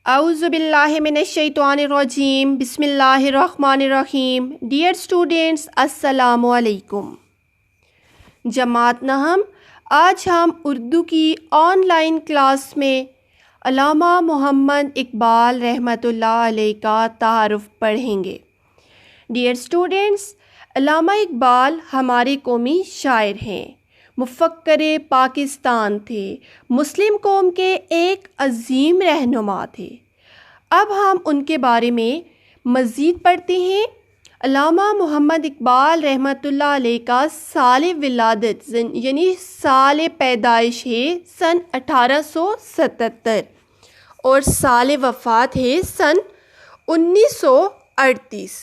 اعوذ باللہ من الشیطان الرجیم بسم اللہ الرحمن الرحیم. ڈیئر اسٹوڈینٹس، السلام علیکم. جماعت نہم، آج ہم اردو کی آن لائن کلاس میں علامہ محمد اقبال رحمۃ اللہ علیہ کا تعارف پڑھیں گے. ڈیئر اسٹوڈینٹس، علامہ اقبال ہمارے قومی شاعر ہیں، مفکر پاکستان تھے، مسلم قوم کے ایک عظیم رہنما تھے. اب ہم ان کے بارے میں مزید پڑھتے ہیں. علامہ محمد اقبال رحمۃ اللہ علیہ کا سال ولادت یعنی سال پیدائش ہے سن 1877 اور سال وفات ہے سن 1938.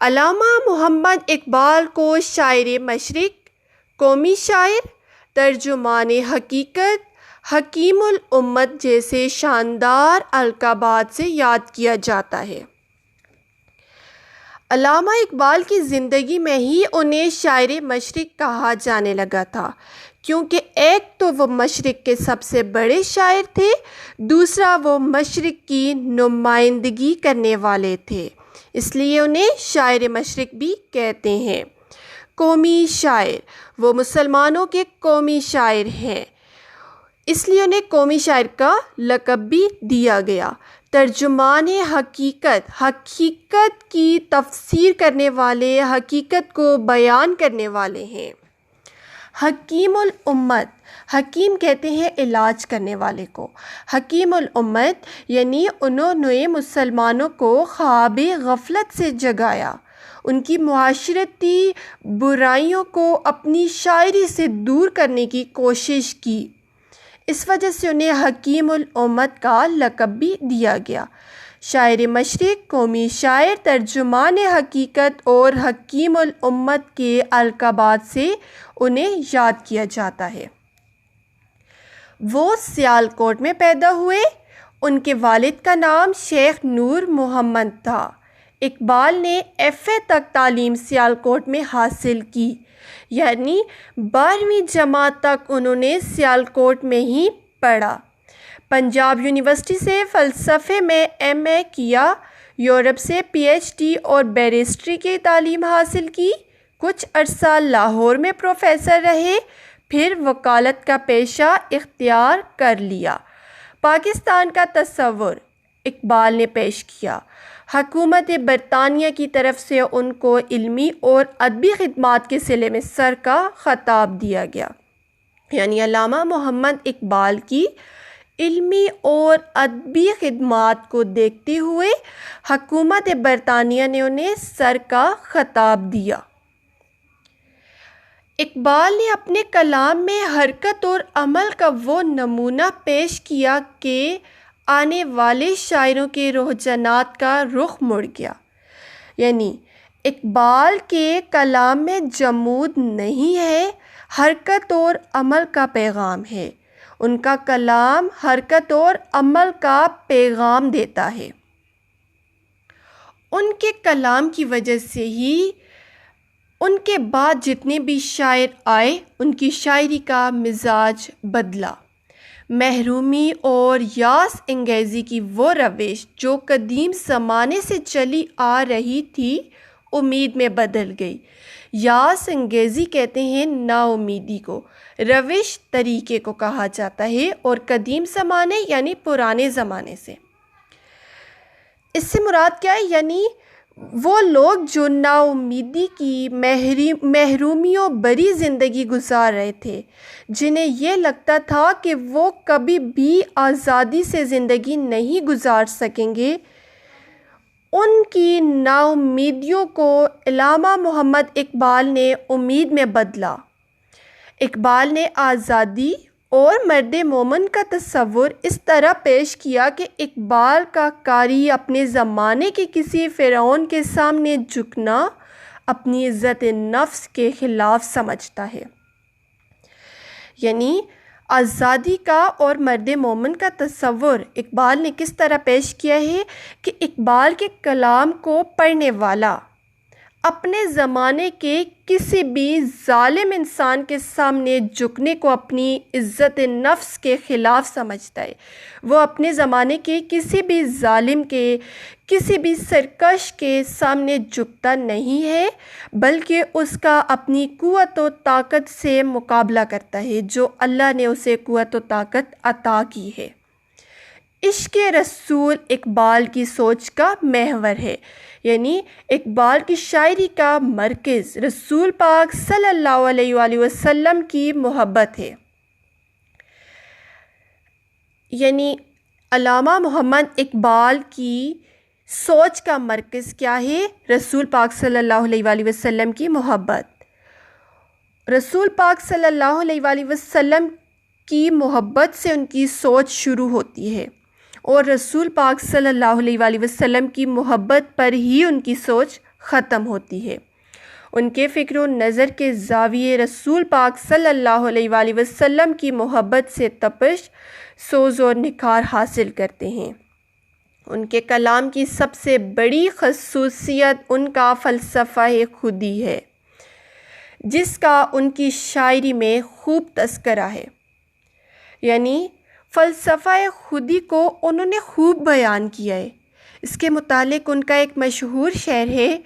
علامہ محمد اقبال کو شاعر مشرق، قومی شاعر، ترجمان حقیقت، حکیم الامت جیسے شاندار القابات سے یاد کیا جاتا ہے. علامہ اقبال کی زندگی میں ہی انہیں شاعر مشرق کہا جانے لگا تھا، کیونکہ ایک تو وہ مشرق کے سب سے بڑے شاعر تھے، دوسرا وہ مشرق کی نمائندگی کرنے والے تھے، اس لیے انہیں شاعر مشرق بھی کہتے ہیں. قومی شاعر، وہ مسلمانوں کے قومی شاعر ہیں، اس لیے انہیں قومی شاعر کا لقب بھی دیا گیا. ترجمان حقیقت، حقیقت کی تفسیر کرنے والے، حقیقت کو بیان کرنے والے ہیں. حکیم الامت، حکیم کہتے ہیں علاج کرنے والے کو. حکیم الامت یعنی انہوں نے مسلمانوں کو خواب غفلت سے جگایا، ان کی معاشرتی برائیوں کو اپنی شاعری سے دور کرنے کی کوشش کی. اس وجہ سے انہیں حکیم الامت کا لقب بھی دیا گیا. شاعر مشرق، قومی شاعر، ترجمان حقیقت اور حکیم الامت کے القابات سے انہیں یاد کیا جاتا ہے. وہ سیالکوٹ میں پیدا ہوئے. ان کے والد کا نام شیخ نور محمد تھا. اقبال نے FA تک تعلیم سیالکوٹ میں حاصل کی، یعنی 12ویں جماعت تک انہوں نے سیالکوٹ میں ہی پڑھا. پنجاب یونیورسٹی سے فلسفے میں MA کیا. یورپ سے PhD اور بیرسٹری کی تعلیم حاصل کی. کچھ عرصہ لاہور میں پروفیسر رہے، پھر وکالت کا پیشہ اختیار کر لیا. پاکستان کا تصور اقبال نے پیش کیا. حکومت برطانیہ کی طرف سے ان کو علمی اور ادبی خدمات کے صلے میں سر کا خطاب دیا گیا. یعنی علامہ محمد اقبال کی علمی اور ادبی خدمات کو دیکھتے ہوئے حکومت برطانیہ نے انہیں سر کا خطاب دیا. اقبال نے اپنے کلام میں حرکت اور عمل کا وہ نمونہ پیش کیا کہ آنے والے شاعروں کے رجحانات کا رخ مڑ گیا. یعنی اقبال کے کلام میں جمود نہیں ہے، حرکت اور عمل کا پیغام ہے. ان کا کلام حرکت اور عمل کا پیغام دیتا ہے. ان کے کلام کی وجہ سے ہی ان کے بعد جتنے بھی شاعر آئے ان کی شاعری کا مزاج بدلا. محرومی اور یاس انگیزی کی وہ روش جو قدیم زمانے سے چلی آ رہی تھی امید میں بدل گئی. یاس انگیزی کہتے ہیں نا امیدی کو، روش طریقے کو کہا جاتا ہے، اور قدیم زمانے یعنی پرانے زمانے سے. اس سے مراد کیا ہے؟ یعنی وہ لوگ جو نا امیدی کی محرومیوں بری زندگی گزار رہے تھے، جنہیں یہ لگتا تھا کہ وہ کبھی بھی آزادی سے زندگی نہیں گزار سکیں گے، ان کی نا امیدیوں کو علامہ محمد اقبال نے امید میں بدلا. اقبال نے آزادی اور مرد مومن کا تصور اس طرح پیش کیا کہ اقبال کا قاری اپنے زمانے کے کسی فرعون کے سامنے جھکنا اپنی عزت نفس کے خلاف سمجھتا ہے. یعنی آزادی کا اور مرد مومن کا تصور اقبال نے کس طرح پیش کیا ہے کہ اقبال کے کلام کو پڑھنے والا اپنے زمانے کے کسی بھی ظالم انسان کے سامنے جھکنے کو اپنی عزت نفس کے خلاف سمجھتا ہے۔ وہ اپنے زمانے کے کسی بھی ظالم کے، کسی بھی سرکش کے سامنے جھکتا نہیں ہے، بلکہ اس کا اپنی قوت و طاقت سے مقابلہ کرتا ہے جو اللہ نے اسے قوت و طاقت عطا کی ہے۔ عشق رسول اقبال کی سوچ کا محور ہے، یعنی اقبال کی شاعری کا مرکز رسول پاک صلی اللہ علیہ وآلہ وسلم کی محبت ہے۔ یعنی علامہ محمد اقبال کی سوچ کا مرکز کیا ہے؟ رسول پاک صلی اللہ علیہ وآلہ وسلم کی محبت۔ رسول پاک صلی اللہ علیہ وآلہ وسلم کی محبت سے ان کی سوچ شروع ہوتی ہے، اور رسول پاک صلی اللہ علیہ وآلہ وسلم کی محبت پر ہی ان کی سوچ ختم ہوتی ہے۔ ان کے فکر و نظر کے زاویے رسول پاک صلی اللہ علیہ وآلہ وسلم کی محبت سے تپش، سوز اور نکھار حاصل کرتے ہیں۔ ان کے کلام کی سب سے بڑی خصوصیت ان کا فلسفہ خودی ہے، جس کا ان کی شاعری میں خوب تذکرہ ہے۔ یعنی فلسفہ خودی کو انہوں نے خوب بیان کیا ہے۔ اس کے متعلق ان کا ایک مشہور شعر ہے: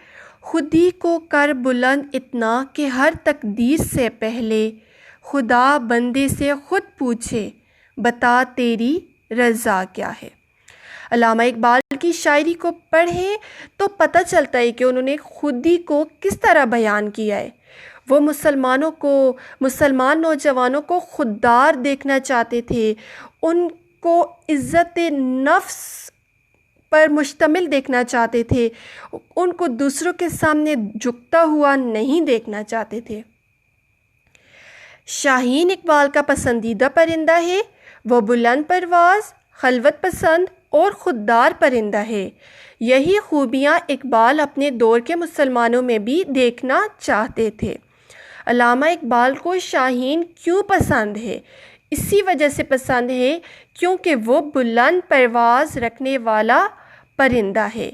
خودی کو کر بلند اتنا کہ ہر تقدیر سے پہلے خدا بندے سے خود پوچھے بتا تیری رضا کیا ہے۔ علامہ اقبال کی شاعری کو پڑھیں تو پتہ چلتا ہے کہ انہوں نے خودی کو کس طرح بیان کیا ہے۔ وہ مسلمان نوجوانوں کو خوددار دیکھنا چاہتے تھے، ان کو عزت نفس پر مشتمل دیکھنا چاہتے تھے، ان کو دوسروں کے سامنے جھکتا ہوا نہیں دیکھنا چاہتے تھے۔ شاہین اقبال کا پسندیدہ پرندہ ہے۔ وہ بلند پرواز، خلوت پسند اور خوددار پرندہ ہے۔ یہی خوبیاں اقبال اپنے دور کے مسلمانوں میں بھی دیکھنا چاہتے تھے۔ علامہ اقبال کو شاہین کیوں پسند ہے؟ اسی وجہ سے پسند ہے کیونکہ وہ بلند پرواز رکھنے والا پرندہ ہے،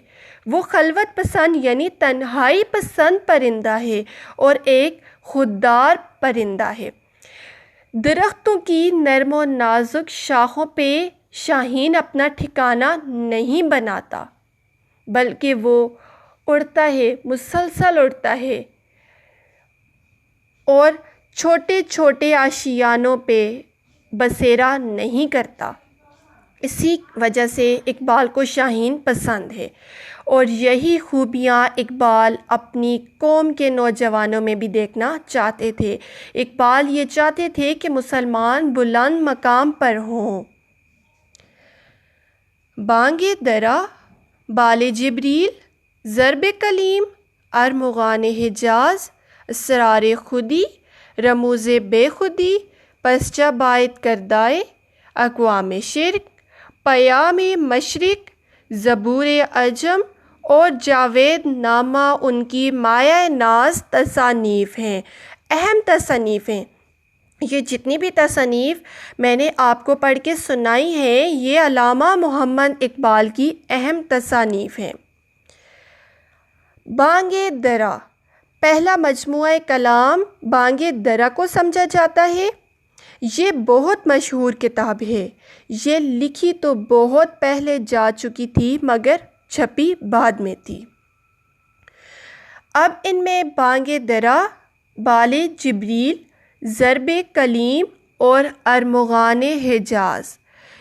وہ خلوت پسند یعنی تنہائی پسند پرندہ ہے، اور ایک خوددار پرندہ ہے۔ درختوں کی نرم و نازک شاخوں پہ شاہین اپنا ٹھکانہ نہیں بناتا، بلکہ وہ اڑتا ہے، مسلسل اڑتا ہے، اور چھوٹے چھوٹے آشیانوں پہ بسیرا نہیں کرتا۔ اسی وجہ سے اقبال کو شاہین پسند ہے، اور یہی خوبیاں اقبال اپنی قوم کے نوجوانوں میں بھی دیکھنا چاہتے تھے۔ اقبال یہ چاہتے تھے کہ مسلمان بلند مقام پر ہوں۔ بانگ درا، بال جبریل، ضرب کلیم، ارمغان حجاز، اسرار خودی، رموز بے خودی، پسچہ باعث کردائے، اقوام شرق، پیام مشرق، زبور عجم اور جاوید نامہ ان کی مایہ ناز تصانیف ہیں، اہم تصانیف ہیں۔ یہ جتنی بھی تصانیف میں نے آپ کو پڑھ کے سنائی ہیں، یہ علامہ محمد اقبال کی اہم تصانیف ہیں۔ بانگ درا، پہلا مجموعہ کلام بانگ درا کو سمجھا جاتا ہے۔ یہ بہت مشہور کتاب ہے۔ یہ لکھی تو بہت پہلے جا چکی تھی مگر چھپی بعد میں تھی۔ اب ان میں بانگ درا، بال جبریل، ضرب کلیم اور ارمغان حجاز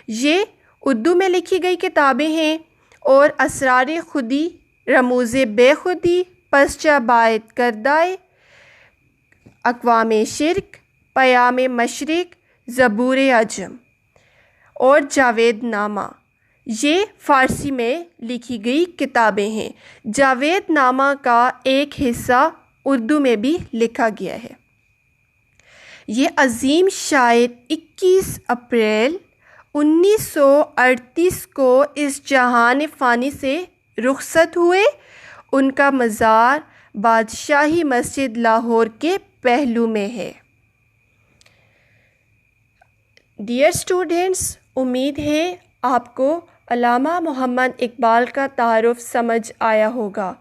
یہ اردو میں لکھی گئی کتابیں ہیں، اور اسرار خودی، رموز بے خودی، پسچہ باعث کردائے، اقوام شرق، پیام مشرق، زبور عجم اور جاوید نامہ یہ فارسی میں لکھی گئی کتابیں ہیں۔ جاوید نامہ کا ایک حصہ اردو میں بھی لکھا گیا ہے۔ یہ عظیم شاعر 21 اپریل 1938 کو اس جہان فانی سے رخصت ہوئے۔ ان کا مزار بادشاہی مسجد لاہور کے پہلو میں ہے۔ ڈیئر اسٹوڈینٹس، امید ہے آپ کو علامہ محمد اقبال کا تعارف سمجھ آیا ہوگا۔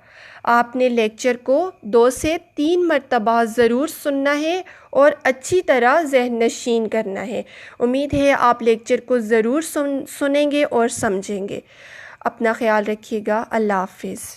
آپ نے لیکچر کو 2 سے 3 مرتبہ ضرور سننا ہے اور اچھی طرح ذہن نشین کرنا ہے۔ امید ہے آپ لیکچر کو ضرور سنیں گے اور سمجھیں گے۔ اپنا خیال رکھیے گا۔ اللہ حافظ۔